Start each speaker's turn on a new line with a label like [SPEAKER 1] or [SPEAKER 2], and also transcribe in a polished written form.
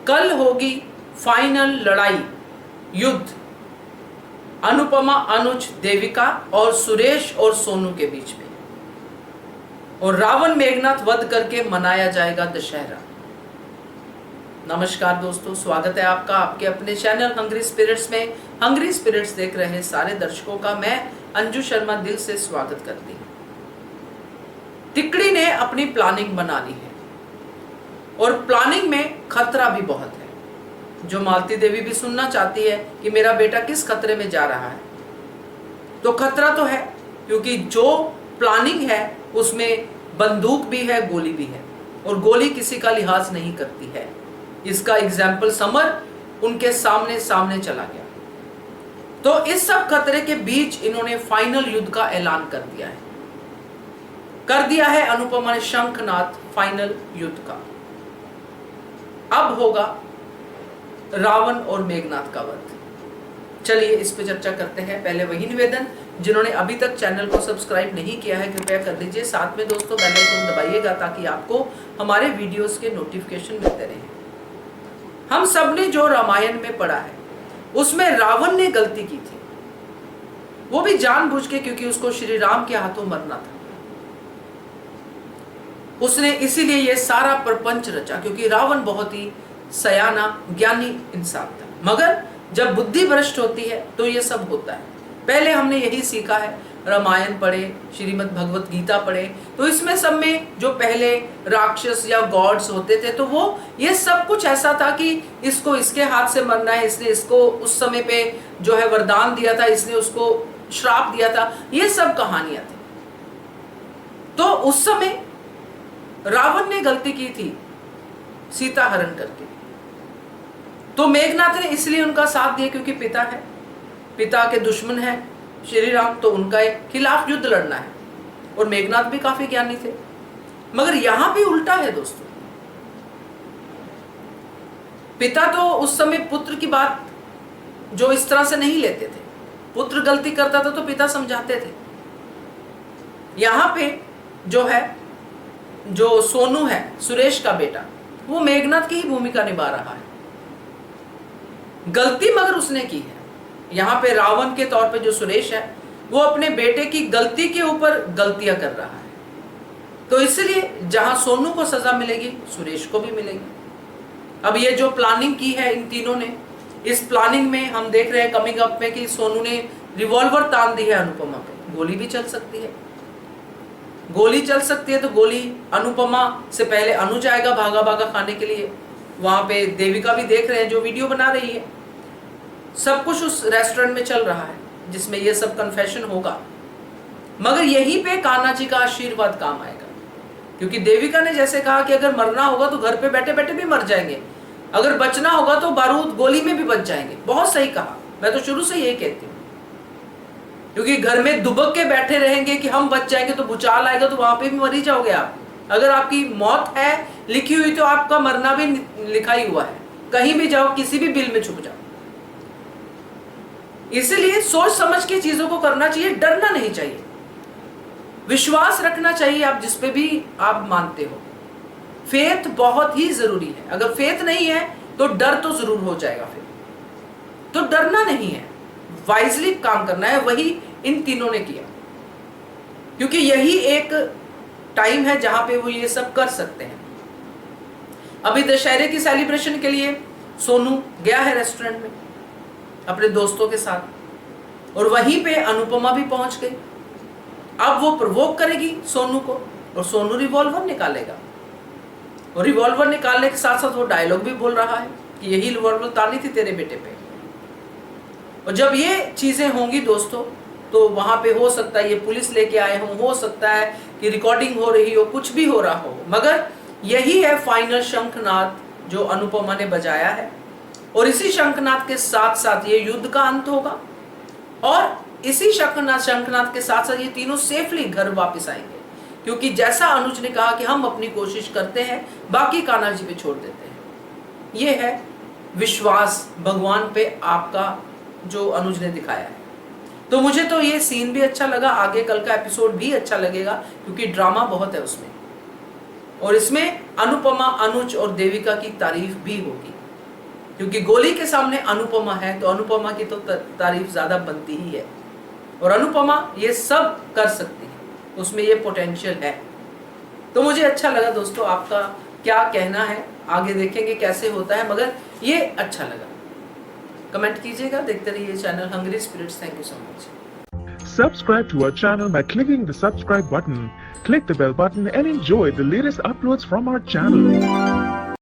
[SPEAKER 1] कल होगी फाइनल लड़ाई, युद्ध अनुपमा, अनुज, देविका और सुरेश और सोनू के बीच में, और रावण मेघनाथ वध करके मनाया जाएगा दशहरा। नमस्कार दोस्तों, स्वागत है आपका आपके अपने चैनल हंग्री स्पिरिट्स में। हंग्री स्पिरिट्स देख रहे सारे दर्शकों का मैं अंजू शर्मा दिल से स्वागत करती हूँ। तिकड़ी ने अपनी प्लानिंग बना ली है और प्लानिंग में खतरा भी बहुत है। जो मालती देवी भी सुनना चाहती है कि मेरा बेटा किस खतरे में जा रहा है, तो खतरा तो है, क्योंकि जो प्लानिंग है उसमें बंदूक भी है, गोली भी है, और गोली किसी का लिहाज नहीं करती है। इसका एग्जाम्पल समर उनके सामने सामने चला गया। तो इस सब खतरे के बीच इन्होंने फाइनल युद्ध का ऐलान कर दिया है अनुपमा ने शंखनाद फाइनल युद्ध का। अब होगा रावण और मेघनाथ का वध। चलिए इस पे चर्चा करते हैं। पहले वही निवेदन, जिन्होंने अभी तक चैनल को सब्सक्राइब नहीं किया है कृपया कर लीजिए। साथ में दोस्तों बेल आइकन दबाइएगा ताकि आपको हमारे वीडियोस के नोटिफिकेशन मिलते रहें। हम सब ने जो रामायण में पढ़ा है उसमें रावण ने गलती की थी, वो भी जानबूझ के, क्योंकि उसको श्री राम के हाथों मरना था। उसने इसीलिए ये सारा प्रपंच रचा, क्योंकि रावण बहुत ही सयाना ज्ञानी इंसान था। मगर जब बुद्धि भ्रष्ट होती है तो ये सब होता है। पहले हमने यही सीखा है, रामायण पढ़े, श्रीमद् भगवत गीता पढ़े, तो इसमें सब में जो पहले राक्षस या गॉड्स होते थे तो वो ये सब कुछ ऐसा था कि इसको इसके हाथ से मरना है, इसने इसको उस समय पे जो है वरदान दिया था, इसने उसको श्राप दिया था, ये सब कहानियां थी। तो उस समय रावण ने गलती की थी सीता हरण करके, तो मेघनाथ ने इसलिए उनका साथ दिया क्योंकि पिता है, पिता के दुश्मन है श्री राम, तो उनका खिलाफ युद्ध लड़ना है। और मेघनाथ भी काफी ज्ञानी थे। मगर यहां भी उल्टा है दोस्तों। पिता तो उस समय पुत्र की बात जो इस तरह से नहीं लेते थे। पुत्र गलती करता था तो पिता समझाते थे। यहां पे जो है, जो सोनू है सुरेश का बेटा, वो मेघनाथ की ही भूमिका निभा रहा है। गलती मगर उसने की है। यहाँ पे रावण के तौर पे जो सुरेश है वो अपने बेटे की गलती के ऊपर गलतियां कर रहा है। तो इसलिए जहां सोनू को सजा मिलेगी सुरेश को भी मिलेगी। अब ये जो प्लानिंग की है इन तीनों ने, इस प्लानिंग में हम देख रहे हैं कमिंग अप में कि सोनू ने रिवॉल्वर तान दी है अनुपमा पे। गोली भी चल सकती है, गोली चल सकती है। तो गोली अनुपमा से पहले अनुज आएगा भागा भागा खाने के लिए। वहां पे देविका भी देख रहे हैं जो वीडियो बना रही है। सब कुछ उस रेस्टोरेंट में चल रहा है जिसमें ये सब कन्फेशन होगा। मगर यहीं पे कान्हा जी का आशीर्वाद काम आएगा, क्योंकि देविका ने जैसे कहा कि अगर मरना होगा तो घर पे बैठे बैठे भी मर जाएंगे, अगर बचना होगा तो बारूद गोली में भी बच जाएंगे। बहुत सही कहा, मैं तो शुरू से यही कहती हूँ। क्योंकि घर में दुबक के बैठे रहेंगे कि हम बच जाएंगे तो भूचाल आएगा तो वहां पे भी मर ही जाओगे आप। अगर आपकी मौत है लिखी हुई तो आपका मरना भी लिखा ही हुआ है। कहीं भी जाओ, किसी भी बिल में छुप जाओ। इसलिए सोच समझ के चीजों को करना चाहिए, डरना नहीं चाहिए, विश्वास रखना चाहिए आप जिस पे भी आप मानते हो। फेथ बहुत ही जरूरी है। अगर फेथ नहीं है तो डर तो जरूर हो जाएगा। फिर तो डरना नहीं है, वाइजली काम करना है। वही इन तीनों ने किया, क्योंकि यही एक टाइम है जहां पे वो ये सब कर सकते हैं। अभी दशहरे की सेलिब्रेशन के लिए सोनू गया है रेस्टोरेंट में अपने दोस्तों के साथ, और वहीं पे अनुपमा भी पहुंच गई। अब वो प्रवोक करेगी सोनू को, और सोनू रिवॉल्वर निकालेगा, और रिवॉल्वर निकालने के साथ साथ वो डायलॉग भी बोल रहा है कि यही रिवॉल्वर तानी थी तेरे बेटे पे। और जब ये चीजें होंगी दोस्तों, तो वहां पे हो सकता है ये पुलिस लेके आए हो सकता है कि रिकॉर्डिंग हो रही हो, कुछ भी हो रहा हो, मगर यही है फाइनल शंखनाद जो अनुपमा ने बजाया है। और इसी शंखनाद के साथ साथ ये युद्ध का अंत होगा, और इसी शंखनाद के साथ साथ ये तीनों सेफली घर वापस आएंगे। क्योंकि जैसा अनुज ने कहा कि हम अपनी कोशिश करते हैं, बाकी कान्हा जी पे छोड़ देते हैं। ये है विश्वास भगवान पे आपका जो अनुज ने दिखाया है। तो मुझे तो ये सीन भी अच्छा लगा, आगे कल का एपिसोड भी अच्छा लगेगा क्योंकि ड्रामा बहुत है उसमें, और इसमें अनुपमा, अनुज और देविका की तारीफ भी होगी। क्योंकि गोली के सामने अनुपमा है, तो अनुपमा की तो तारीफ ज्यादा बनती ही है। और अनुपमा ये सब कर सकती है, उसमें ये पोटेंशियल है। तो मुझे अच्छा लगा दोस्तों, आपका क्या कहना है, आगे देखेंगे कैसे होता है, मगर ये अच्छा लगा। कमेंट कीजिएगा, देखते रहिए channel Hungry Spirits. Thank you so much.
[SPEAKER 2] Subscribe to our channel by clicking the subscribe button. Click the bell button and enjoy the latest uploads from our channel.